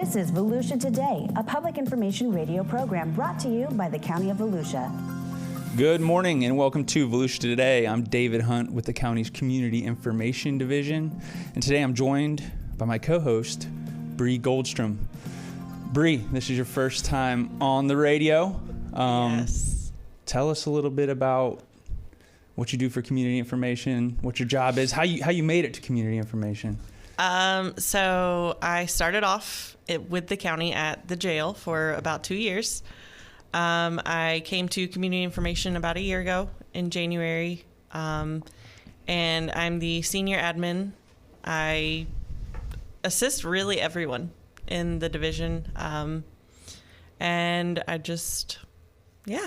This is Volusia Today, a public information radio program brought to you by the County of Volusia. Good morning and welcome to Volusia Today. I'm David Hunt with the county's Community Information Division, and today I'm joined by my co-host, Bre Goldstrom. Bre, this is your first time on the radio. Yes. Tell us a little bit about what you do for community information, what your job is, how you made it to community information. So I started off with the county at the jail for about 2 years. I came to community information about a year ago in January, and I'm the senior admin. I assist really everyone in the division, and I just, yeah.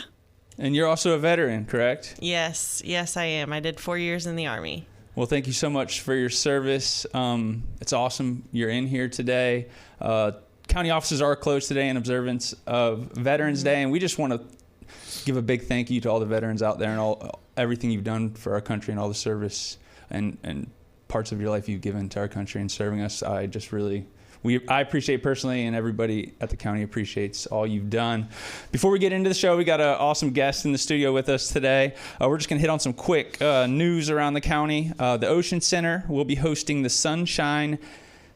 And you're also a veteran, correct? Yes, I am. I did 4 years in the Army. Well, thank you so much for your service. It's awesome you're in here today. County offices are closed today in observance of Veterans Day, and we just want to give a big thank you to all the veterans out there and everything you've done for our country and all the service and parts of your life you've given to our country and serving us. I appreciate personally, and everybody at the county appreciates all you've done. Before we get into the show, we got an awesome guest in the studio with us today. We're just going to hit on some quick news around the county. The Olson Center will be hosting the Sunshine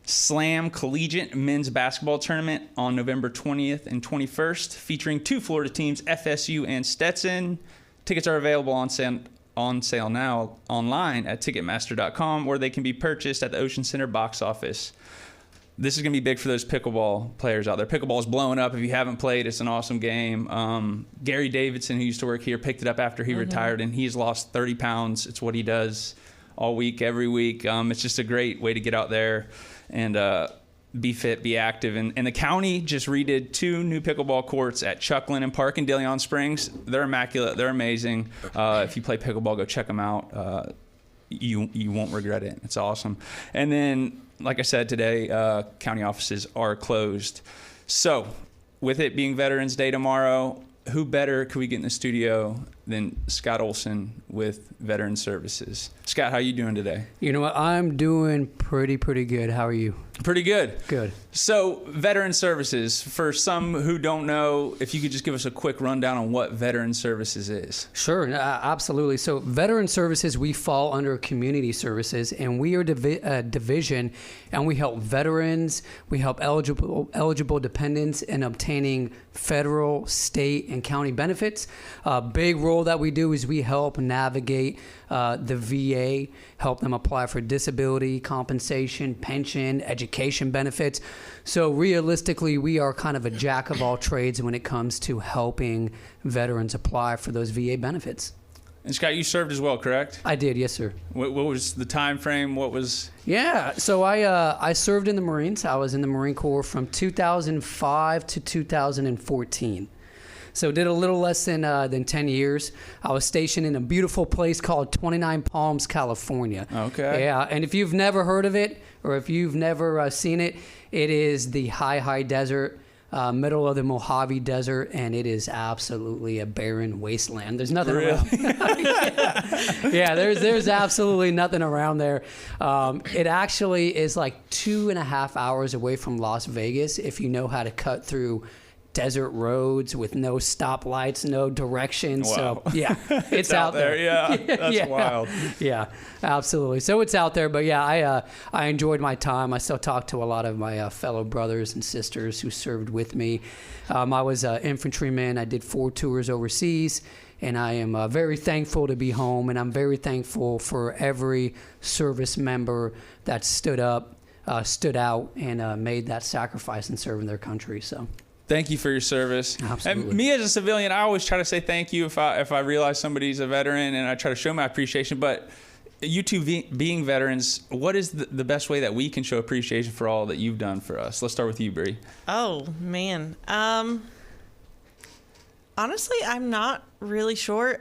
Slam Collegiate Men's Basketball Tournament on November 20th and 21st, featuring two Florida teams, FSU and Stetson. Tickets are available on sale now online at Ticketmaster.com, or they can be purchased at the Olson Center box office. This is going to be big for those pickleball players out there. Pickleball is blowing up. If you haven't played, it's an awesome game. Gary Davidson, who used to work here, picked it up after he retired, and he's lost 30 pounds. It's what he does all week, every week. It's just a great way to get out there and be fit, be active. And the county just redid 2 new pickleball courts at Chuck Lennon Park in De Leon Springs. They're immaculate. They're amazing. If you play pickleball, go check them out. You won't regret it. It's awesome. And then, like I said, today, county offices are closed. So, with it being Veterans Day tomorrow, who better could we get in the studio than Scott Olson with Veteran Services? Scott, how you doing today? You know what? I'm doing pretty good. How are you? Pretty good. Good. So, Veteran Services, for some who don't know, if you could just give us a quick rundown on what Veteran Services is. Sure, absolutely. So, Veteran Services, we fall under Community Services, and we are a division, and we help veterans, we help eligible dependents in obtaining federal, state, and county benefits. A big role that we do is we help navigate the VA, help them apply for disability, compensation, pension, education benefits. So realistically, we are kind of a jack of all trades when it comes to helping veterans apply for those VA benefits. And Scott, you served as well, correct? I did, yes, sir. What was the time frame? What was? Yeah, so I served in the Marines. I was in the Marine Corps from 2005 to 2014. So did a little less than 10 years. I was stationed in a beautiful place called 29 Palms, California. Okay. Yeah, and if you've never heard of it or if you've never seen it, it is the high desert, middle of the Mojave Desert, and it is absolutely a barren wasteland. There's nothing around. Yeah, there's absolutely nothing around there. It actually is like 2.5 hours away from Las Vegas if you know how to cut through desert roads with no stoplights, no directions. Wow. So yeah, it's out there. Yeah, that's wild. Yeah, absolutely. So it's out there, but yeah, I enjoyed my time. I still talk to a lot of my fellow brothers and sisters who served with me. I was an infantryman. I did 4 tours overseas, and I am very thankful to be home, and I'm very thankful for every service member that stood up, stood out, and made that sacrifice in serving their country. So. Thank you for your service. Absolutely. And me as a civilian, I always try to say thank you if I realize somebody's a veteran, and I try to show my appreciation. But you two being veterans, what is the best way that we can show appreciation for all that you've done for us? Let's start with you, Bre. Oh, man. Honestly, I'm not really sure.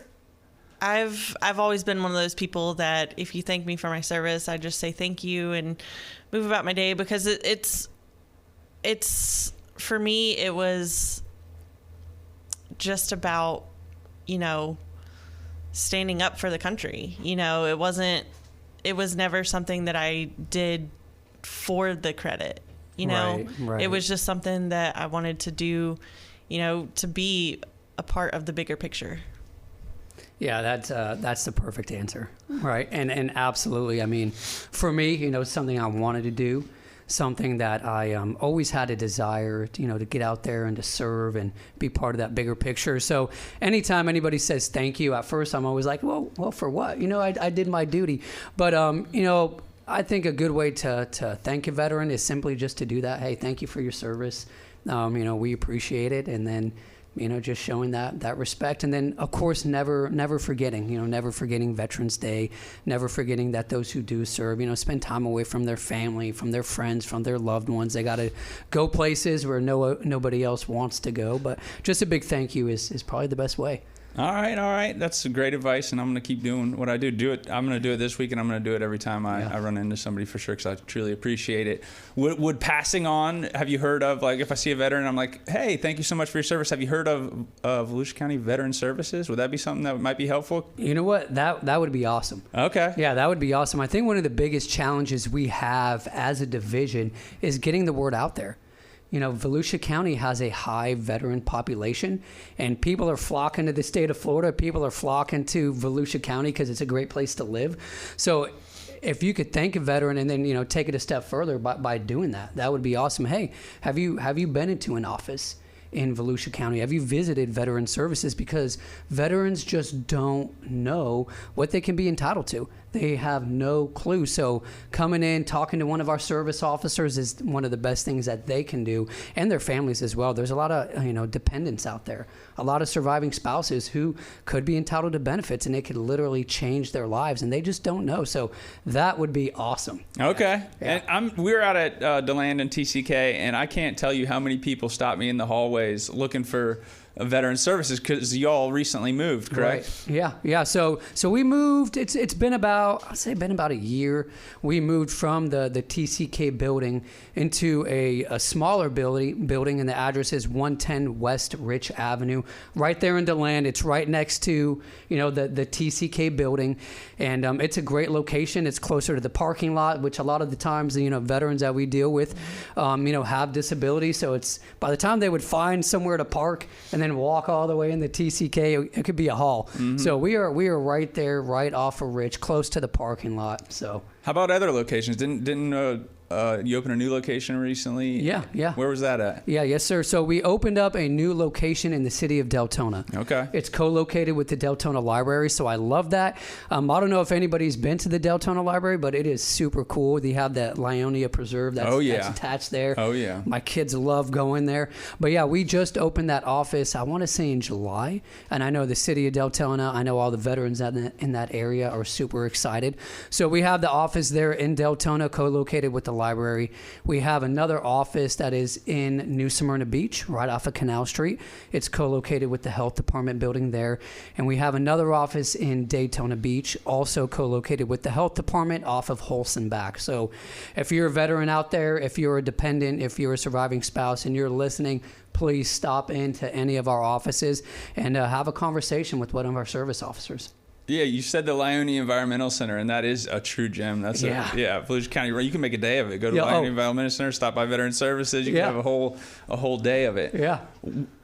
I've always been one of those people that if you thank me for my service, I just say thank you and move about my day, because it's for me, it was just about, standing up for the country. It was never something that I did for the credit. You know, Right. It was just something that I wanted to do, you know, to be a part of the bigger picture. Yeah, that's the perfect answer, right? And absolutely, I mean, for me, you know, something I wanted to do, something that I always had a desire, you know, to get out there and to serve and be part of that bigger picture. So anytime anybody says thank you, at first I'm always like, well, for what? You know, I did my duty. But, you know, I think a good way to thank a veteran is simply just to do that. Hey, thank you for your service. You know, we appreciate it. And then, you know, just showing that respect. And then, of course, never forgetting, you know, never forgetting Veterans Day, never forgetting that those who do serve, you know, spend time away from their family, from their friends, from their loved ones. They got to go places where nobody else wants to go. But just a big thank you is probably the best way. All right. That's great advice, and I'm going to keep doing what I do. I'm going to do it this week, and I'm going to do it every time I run into somebody for sure, because I truly appreciate it. Would passing on, have you heard of, like, if I see a veteran, I'm like, hey, thank you so much for your service. Have you heard of Volusia County Veteran Services? Would that be something that might be helpful? You know what? That would be awesome. Okay. Yeah, that would be awesome. I think one of the biggest challenges we have as a division is getting the word out there. You know, Volusia County has a high veteran population, and people are flocking to the state of Florida. People are flocking to Volusia County because it's a great place to live. So if you could thank a veteran and then, you know, take it a step further by doing that, that would be awesome. Hey, have you been into an office in Volusia County? Have you visited Veteran Services? Because veterans just don't know what they can be entitled to. They have no clue. So coming in, talking to one of our service officers is one of the best things that they can do, and their families as well. There's a lot of, you know, dependents out there, a lot of surviving spouses who could be entitled to benefits, and it could literally change their lives, and they just don't know. So that would be awesome. Okay. Yeah. And we're out at DeLand and TCK, and I can't tell you how many people stop me in the hallways looking for Veteran Services, because y'all recently moved, correct? Right. Yeah. So we moved. It's been about a year. We moved from the TCK building into a smaller building, and the address is 110 West Rich Avenue, right there in DeLand. It's right next to, you know, the TCK building, and it's a great location. It's closer to the parking lot, which a lot of the times, you know, veterans that we deal with, you know, have disabilities. So it's, by the time they would find somewhere to park and then walk all the way in the TCK, it could be a haul. Mm-hmm. So we are right there, right off of Rich, close to the parking lot. So how about other locations? Didn't you open a new location recently? Yeah. Where was that at? Yes, sir. So we opened up a new location in the city of Deltona. Okay. It's co-located with the Deltona Library, so I love that. I don't know if anybody's been to the Deltona Library, but it is super cool. They have that Lionia Preserve that's attached there. Oh, yeah. My kids love going there. But yeah, we just opened that office, I want to say in July, and I know the city of Deltona, I know all the veterans in that area are super excited. So we have the office there in Deltona, co-located with the library. We have another office that is in New Smyrna Beach, right off of Canal Street. It's co-located with the health department building there. And we have another office in Daytona Beach, also co-located with the health department off of Olson back. So if you're a veteran out there, if you're a dependent, if you're a surviving spouse and you're listening, please stop into any of our offices and have a conversation with one of our service officers. Yeah, you said the Lionia Environmental Center, and that is a true gem. That's Volusia County. You can make a day of it. Go to Lionia Environmental Center, stop by Veteran Services. You can have a whole day of it. Yeah.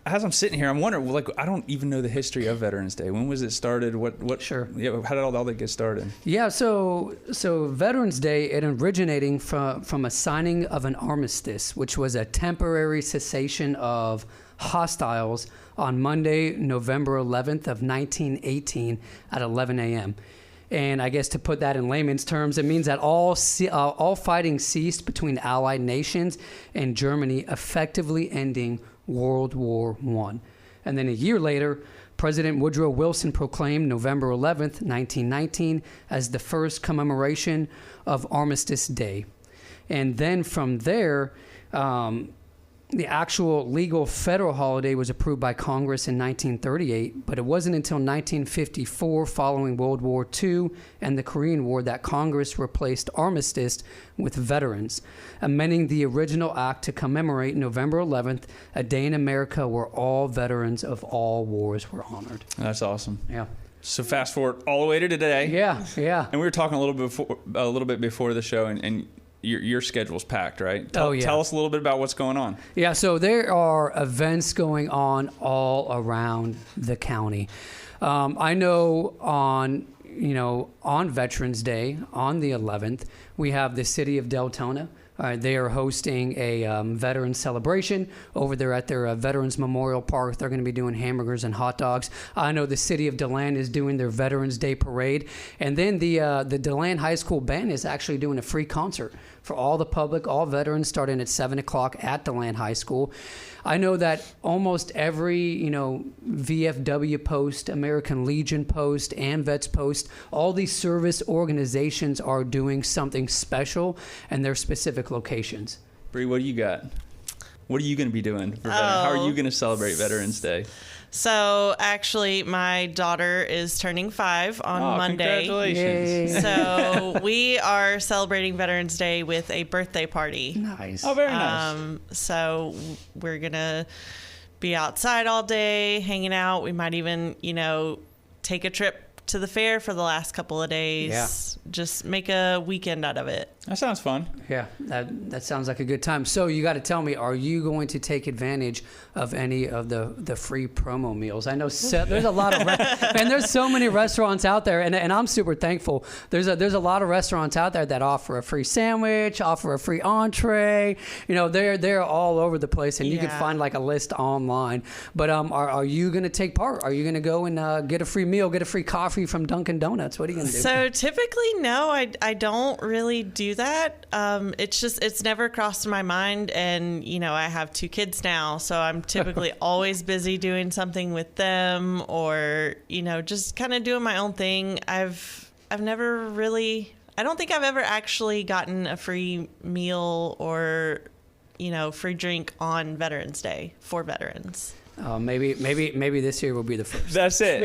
As I'm sitting here, I'm wondering, like, I don't even know the history of Veterans Day. When was it started? What? Sure. Yeah. How did all that get started? Yeah. So Veterans Day, it originating from a signing of an armistice, which was a temporary cessation of hostiles on Monday, November 11th of 1918 at 11 a.m. And I guess to put that in layman's terms, it means that all fighting ceased between Allied nations and Germany, effectively ending World War I. And then a year later, President Woodrow Wilson proclaimed November 11th, 1919 as the first commemoration of Armistice Day. And then from there, the actual legal federal holiday was approved by Congress in 1938, but it wasn't until 1954, following World War II and the Korean War, that Congress replaced armistice with veterans, amending the original act to commemorate November 11th, a day in America where all veterans of all wars were honored. That's awesome. Yeah. So fast forward all the way to today. Yeah. And we were talking a little bit before the show, and your schedule's packed, right? Oh, yeah. Tell us a little bit about what's going on. Yeah, so there are events going on all around the county. I know on Veterans Day, on the 11th, we have the city of Deltona. They are hosting a veteran celebration over there at their Veterans Memorial Park. They're going to be doing hamburgers and hot dogs. I know the city of DeLand is doing their Veterans Day parade. And then the DeLand High School Band is actually doing a free concert for all the public, all veterans, starting at 7 o'clock at DeLand High School. I know that almost every, VFW post, American Legion post, AMVETS post, all these service organizations are doing something special in their specific locations. Bre, what do you got? What are you going to be doing for How are you going to celebrate Veterans Day? So actually, my daughter is turning 5 on Monday. Congratulations. Yay. So we are celebrating Veterans Day with a birthday party. Nice. Oh, very nice. So we're going to be outside all day, hanging out. We might even, take a trip to the fair for the last couple of days. Yeah. Just make a weekend out of it. That sounds fun. Yeah, that sounds like a good time. So you got to tell me, are you going to take advantage of any of the free promo meals? I know there's a lot of and there's so many restaurants out there, and I'm super thankful. There's a lot of restaurants out there that offer a free sandwich, offer a free entree. They're all over the place, and you can find like a list online. But are you going to take part? Are you going to go and get a free meal, get a free coffee from Dunkin' Donuts? What are you going to do? So typically, no, I don't really do that. It's never crossed my mind, and I have 2 kids now, so I'm typically always busy doing something with them, or just kind of doing my own thing. I've never really, I don't think I've ever actually gotten a free meal or free drink on Veterans Day for veterans. Maybe this year will be the first. That's it.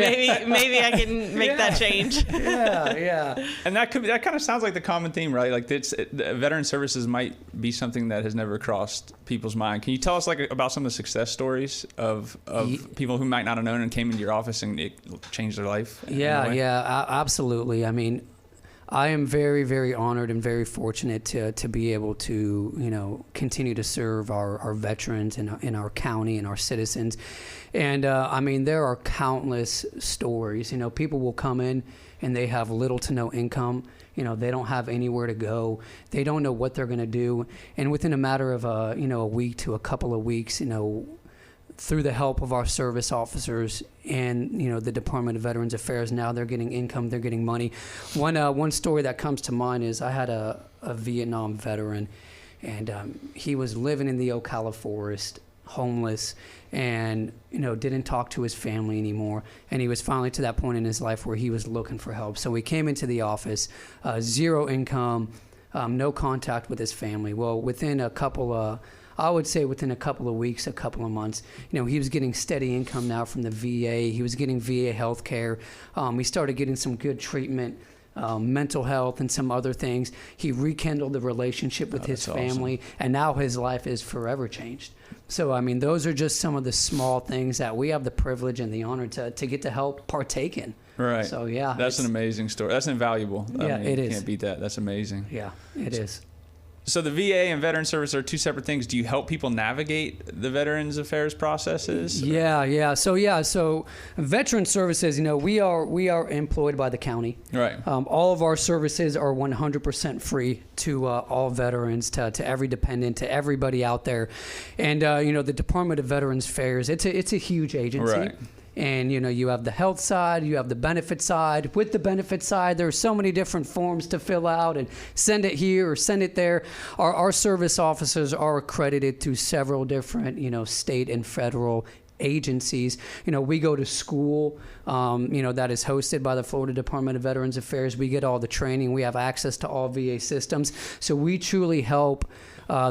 Maybe I can make that change. Yeah. And that kind of sounds like the common theme, right? Like veteran services might be something that has never crossed people's mind. Can you tell us about some of the success stories of people who might not have known and came into your office and it changed their life? Yeah, absolutely. I mean, I am very, very honored and very fortunate to be able to, continue to serve our veterans in our county and our citizens. And, there are countless stories. People will come in and they have little to no income. They don't have anywhere to go. They don't know what they're going to do. And within a matter of, a week to a couple of weeks, through the help of our service officers and the Department of Veterans Affairs, now they're getting income, they're getting money. One story that comes to mind is I had a Vietnam veteran, and he was living in the Ocala forest, homeless, and didn't talk to his family anymore. And he was finally to that point in his life where he was looking for help. So he came into the office, 0 income, no contact with his family. Well, within a couple of weeks, a couple of months, he was getting steady income now from the VA. He was getting VA health care. He started getting some good treatment, mental health, and some other things. He rekindled the relationship with his family, awesome. And now his life is forever changed. So, those are just some of the small things that we have the privilege and the honor to get to help partake in. Right. So, yeah. That's an amazing story. That's invaluable. It is. Can't beat that. That's amazing. Yeah, it is. So the VA and Veteran Service are 2 separate things. Do you help people navigate the Veterans Affairs processes? Yeah. So Veteran Services, we are employed by the county. Right. All of our services are 100% free to all veterans, to every dependent, to everybody out there. And the Department of Veterans Affairs, it's a huge agency. Right. And, you have the health side, you have the benefit side. With the benefit side, there are so many different forms to fill out and send it here or send it there. Our service officers are accredited through several different, state and federal agencies. We go to school, that is hosted by the Florida Department of Veterans Affairs. We get all the training. We have access to all VA systems. So we truly help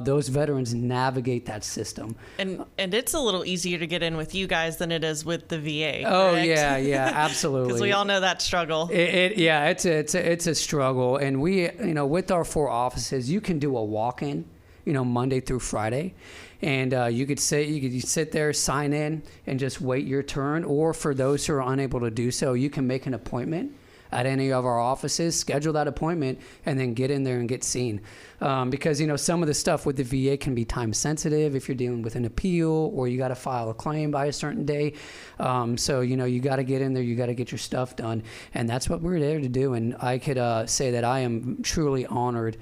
those veterans navigate that system. And it's a little easier to get in with you guys than it is with the VA. Oh, correct? yeah, absolutely. Because we all know that struggle. It's a struggle. And we, with our 4 offices, you can do a walk-in, Monday through Friday. And you could sit there, sign in, and just wait your turn. Or for those who are unable to do so, you can make an appointment at any of our offices, schedule that appointment, and then get in there and get seen. Because, some of the stuff with the VA can be time sensitive if you're dealing with an appeal or you got to file a claim by a certain day. So, you got to get in there, you got to get your stuff done. And that's what we're there to do. And I could say that I am truly honored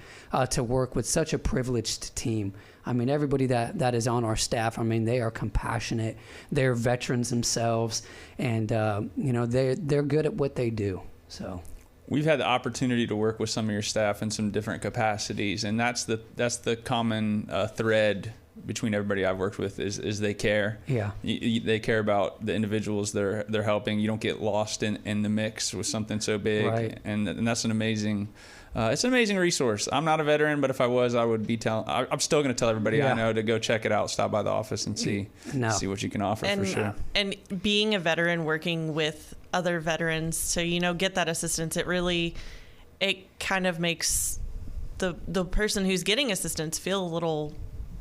to work with such a privileged team. I mean, everybody that is on our staff, I mean, they are compassionate. They're veterans themselves. And, they're good at what they do. So we've had the opportunity to work with some of your staff in some different capacities, and that's the common thread between everybody I've worked with is they care. Yeah. They care about the individuals they're helping. You don't get lost in the mix with something so big, right. And that's an amazing. It's an amazing resource. I'm not a veteran, but if I was, I would be I'm still going to tell everybody I know to go check it out, stop by the office and see what you can offer for sure. And being a veteran, working with other veterans to, get that assistance, it kind of makes the person who's getting assistance feel a little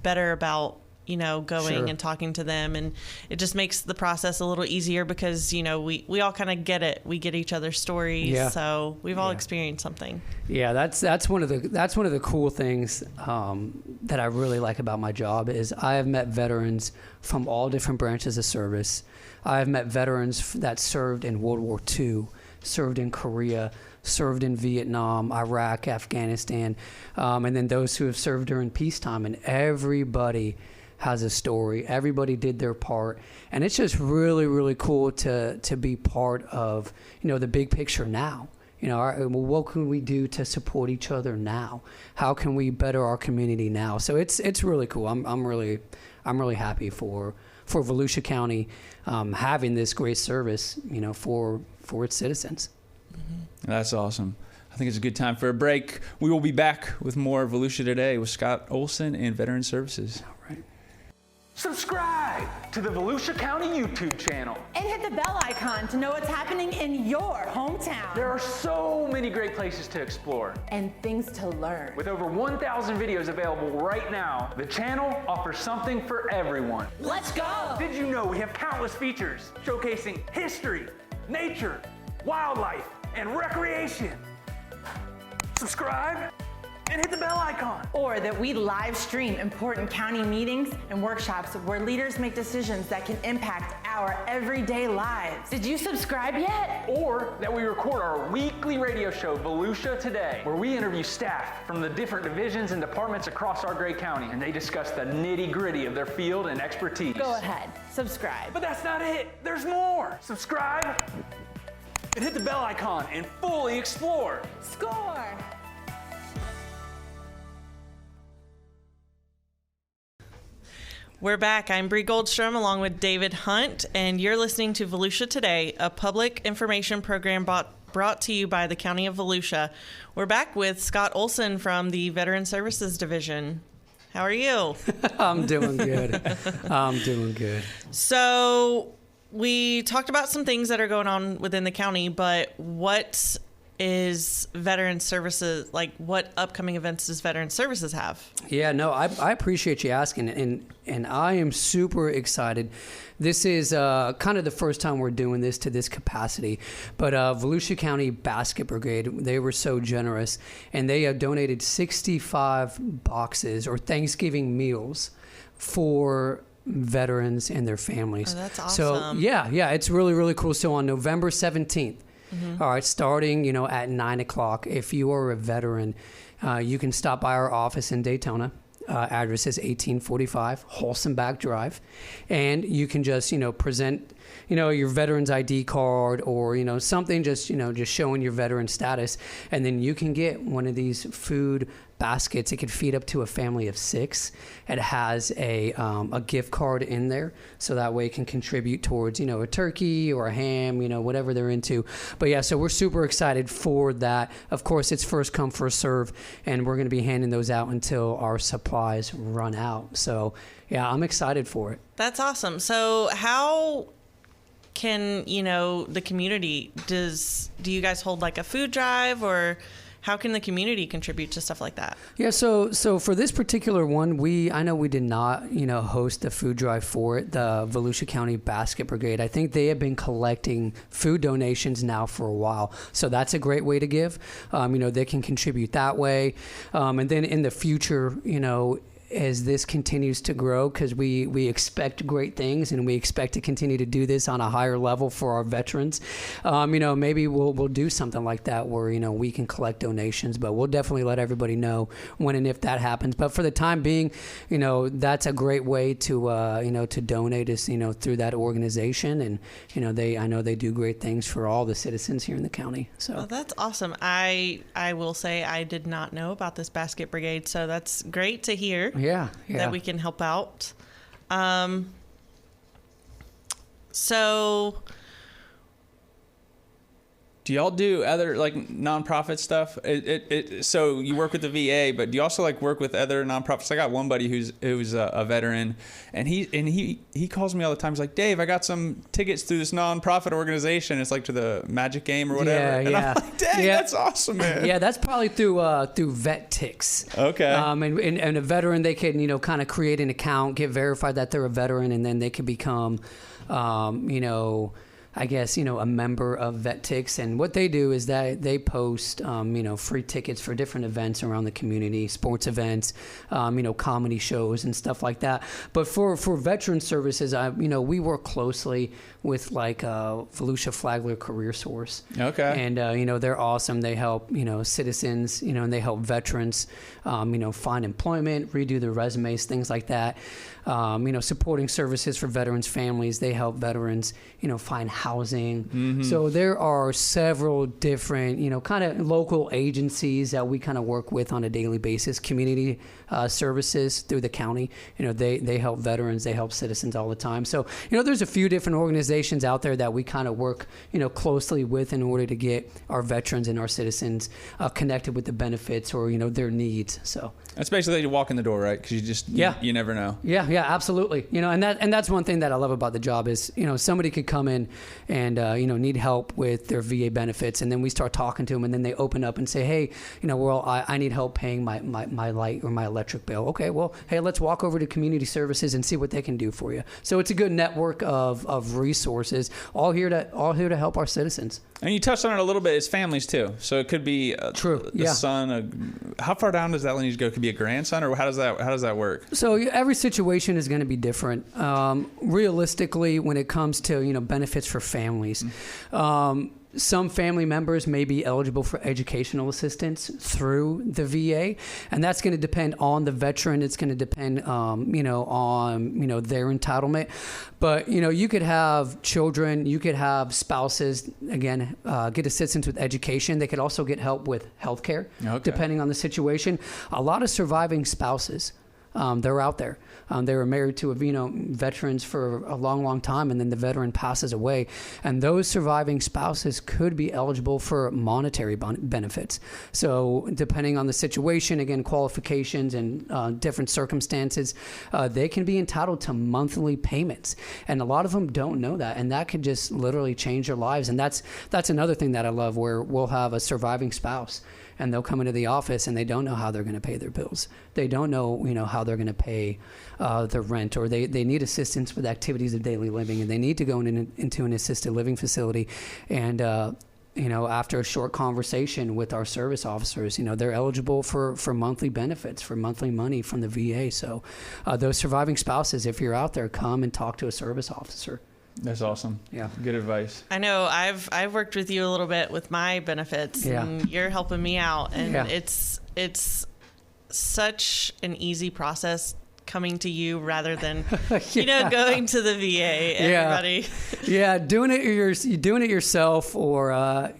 better about going and talking to them, and it just makes the process a little easier because we all kind of get it. We get each other's stories, so we've all experienced something. Yeah, that's one of the cool things that I really like about my job is I have met veterans from all different branches of service. I have met veterans that served in World War II, served in Korea, served in Vietnam, Iraq, Afghanistan, and then those who have served during peacetime, and everybody has a story. Everybody did their part. And it's just really, really cool to be part of, the big picture now. What can we do to support each other now? How can we better our community now? So it's really cool. I'm really happy for Volusia County having this great service, for its citizens. Mm-hmm. That's awesome. I think it's a good time for a break. We will be back with more Volusia Today with Scott Olson and Veteran Services. All right. Subscribe to the Volusia County YouTube channel. And hit the bell icon to know what's happening in your hometown. There are so many great places to explore. And things to learn. With over 1,000 videos available right now, the channel offers something for everyone. Let's go! Did you know we have countless features showcasing history, nature, wildlife, and recreation? Subscribe and hit the bell icon. Or that we live stream important county meetings and workshops where leaders make decisions that can impact our everyday lives. Did you subscribe yet? Or that we record our weekly radio show, Volusia Today, where we interview staff from the different divisions and departments across our great county, and they discuss the nitty-gritty of their field and expertise. Go ahead, subscribe. But that's not it. There's more. Subscribe and hit the bell icon and fully explore. Score! We're back. I'm Bre Goldstrom along with David Hunt, and you're listening to Volusia Today, a public information program brought to you by the County of Volusia. We're back with Scott Olson from the Veteran Services Division. How are you? I'm doing good. I'm doing good. So we talked about some things that are going on within the county, but what is Veteran Services, like what upcoming events does Veteran Services have? Yeah, no, I appreciate you asking, and I am super excited. This is kind of the first time we're doing this to this capacity, but Volusia County Basket Brigade, they were so generous, and they have donated 65 boxes or Thanksgiving meals for veterans and their families. Oh, that's So awesome. yeah, it's really, really cool. So on November 17th, all right, starting, at 9 o'clock, if you are a veteran, you can stop by our office in Daytona. Address is 1845 Holsenbach Drive. And you can just, present, your veteran's ID card or, something just showing your veteran status. And then you can get one of these food baskets. It could feed up to a family of 6. It has a gift card in there, so that way it can contribute towards, a turkey or a ham, whatever they're into. But yeah, so we're super excited for that. Of course, it's first come, first serve, and we're going to be handing those out until our supplies run out. So yeah, I'm excited for it. That's awesome. So how can, the community, do you guys hold like a food drive, or how can the community contribute to stuff like that? Yeah, so for this particular one, I know we did not, host a food drive for it, the Volusia County Basket Brigade. I think they have been collecting food donations now for a while. So that's a great way to give. They can contribute that way. And then in the future, as this continues to grow, because we expect great things and we expect to continue to do this on a higher level for our veterans, maybe we'll do something like that where we can collect donations, but we'll definitely let everybody know when and if that happens. But for the time being, that's a great way to to donate is through that organization, and I know they do great things for all the citizens here in the county. So well, that's awesome. I will say I did not know about this basket brigade, so that's great to hear. Yeah. That we can help out. So do y'all do other like nonprofit stuff? So you work with the VA, but do you also like work with other nonprofits? I got one buddy who's a veteran, and he calls me all the time. He's like, Dave, I got some tickets through this nonprofit organization. It's like to the Magic game or whatever. And I'm like, dang, that's awesome, man. Yeah, that's probably through Vet Ticks. Okay. And a veteran, they can kind of create an account, get verified that they're a veteran, and then they can become I guess, a member of Vet Ticks. And what they do is that they post, free tickets for different events around the community, sports events, comedy shows and stuff like that. But for veteran services, we work closely with like Volusia Flagler Career Source. Okay. And, they're awesome. They help, citizens, and they help veterans, find employment, redo their resumes, things like that. Supporting services for veterans' families. They help veterans, find housing. Mm-hmm. So there are several different, kind of local agencies that we kind of work with on a daily basis. Community services through the county. They help veterans. They help citizens all the time. So, there's a few different organizations out there that we kind of work, closely with in order to get our veterans and our citizens connected with the benefits or, their needs. So that's basically you walk in the door, right? Because you never know. Yeah, absolutely. And that's one thing that I love about the job is, somebody could come in and, need help with their VA benefits. And then we start talking to them and then they open up and say, hey, I need help paying my light or my electric bill. Okay, well, hey, let's walk over to community services and see what they can do for you. So it's a good network of resources, all here to help our citizens. And you touched on it a little bit. It's families too. So it could be the son. How far down does that line need to go? It could be a grandson, or how does that work? So every situation is going to be different. Realistically, when it comes to benefits for families, some family members may be eligible for educational assistance through the VA, and that's going to depend on the veteran. It's going to depend, on their entitlement. But you could have children, you could have spouses. Again, get assistance with education. They could also get help with healthcare, depending on the situation. A lot of surviving spouses. They're out there. They were married to veterans for a long, long time, and then the veteran passes away. And those surviving spouses could be eligible for monetary benefits. So depending on the situation, again, qualifications and different circumstances, they can be entitled to monthly payments. And a lot of them don't know that, and that could just literally change their lives. And that's another thing that I love, where we'll have a surviving spouse, and they'll come into the office and they don't know how they're going to pay their bills. They don't know, how they're going to pay their rent, or they need assistance with activities of daily living, and they need to go into an assisted living facility. And, after a short conversation with our service officers, they're eligible for monthly benefits, for monthly money from the VA. So those surviving spouses, if you're out there, come and talk to a service officer. That's awesome. Yeah. Good advice. I know I've worked with you a little bit with my benefits, and you're helping me out, and it's such an easy process coming to you rather than going to the VA. Everybody. Doing it yourself, or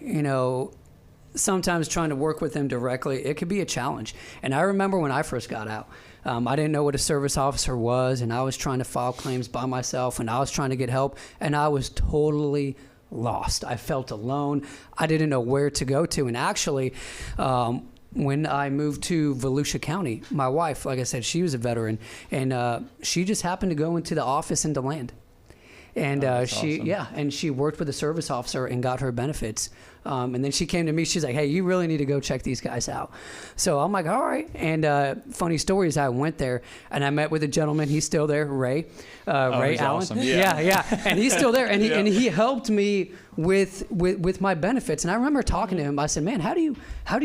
sometimes trying to work with them directly, it could be a challenge. And I remember when I first got out, I didn't know what a service officer was, and I was trying to file claims by myself, and I was trying to get help, and I was totally lost. I felt alone. I didn't know where to go to. And actually, when I moved to Volusia County, my wife, like I said, she was a veteran, and she just happened to go into the office in DeLand. And awesome. and she worked with a service officer and got her benefits. And then she came to me. She's like, "Hey, you really need to go check these guys out." So I'm like, "All right." And funny story is, I went there and I met with a gentleman. He's still there, Ray Allen. Awesome. Yeah, and he's still there, and he helped me with my benefits. And I remember talking to him. I said, "Man, how do you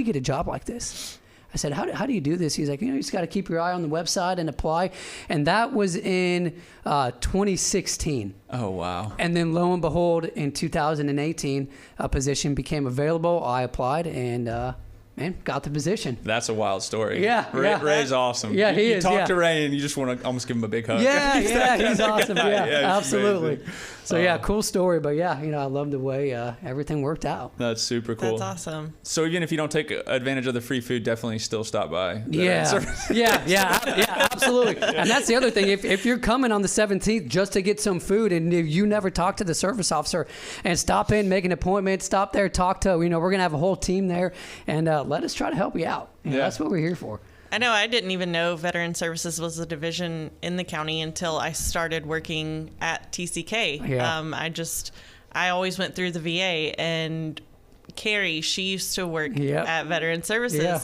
get a job like this?" I said, how do you do this? He's like, you just got to keep your eye on the website and apply. And that was in 2016. Oh, wow. And then lo and behold, in 2018, a position became available. I applied and, got the position. That's a wild story. Yeah. Ray's awesome. Yeah, he you is. talk to Ray and you just want to almost give him a big hug. Yeah, he's awesome. Yeah, he's absolutely. amazing. So cool story. But I love the way everything worked out. That's super cool. That's awesome. So even if you don't take advantage of the free food, definitely still stop by. Yeah, absolutely. And that's the other thing. If you're coming on the 17th just to get some food and if you never talk to the service officer, and stop in, make an appointment, stop there, talk to, we're going to have a whole team there, and let us try to help you out. That's what we're here for. I know I didn't even know Veteran Services was a division in the county until I started working at TCK. Yeah. I always went through the VA, and Carrie, she used to work at Veteran Services. Yeah.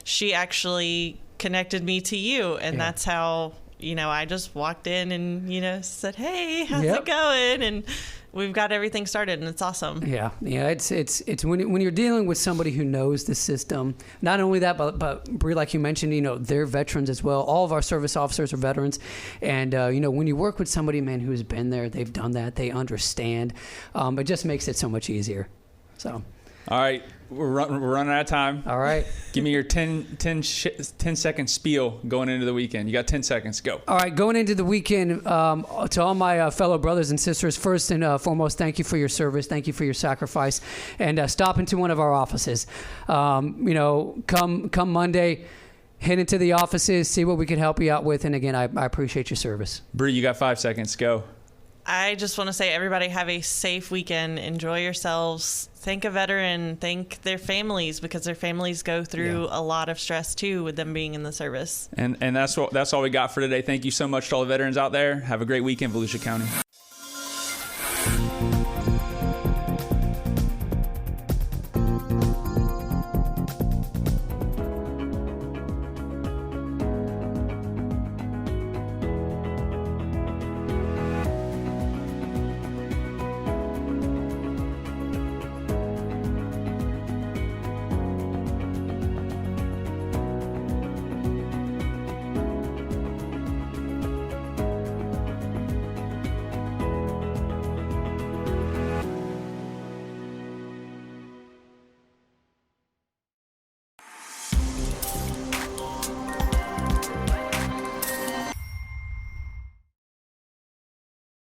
She actually connected me to you, and that's how, I just walked in and, said, "Hey, how's it going?" And we've got everything started, and it's awesome. Yeah. It's when you're dealing with somebody who knows the system. Not only that, but Bre, like you mentioned, they're veterans as well. All of our service officers are veterans, and when you work with somebody, man, who's been there, they've done that, they understand. It just makes it so much easier. So. All right, we're running out of time. All right. Give me your 10-second spiel going into the weekend. You got 10 seconds. Go. All right, going into the weekend, to all my fellow brothers and sisters, first and foremost, thank you for your service. Thank you for your sacrifice. And stop into one of our offices. Come Monday, head into the offices, see what we can help you out with. And again, I appreciate your service. Bre, you got 5 seconds. Go. I just want to say, everybody have a safe weekend. Enjoy yourselves. Thank a veteran. Thank their families, because their families go through a lot of stress too with them being in the service. And that's all we got for today. Thank you so much to all the veterans out there. Have a great weekend, Volusia County.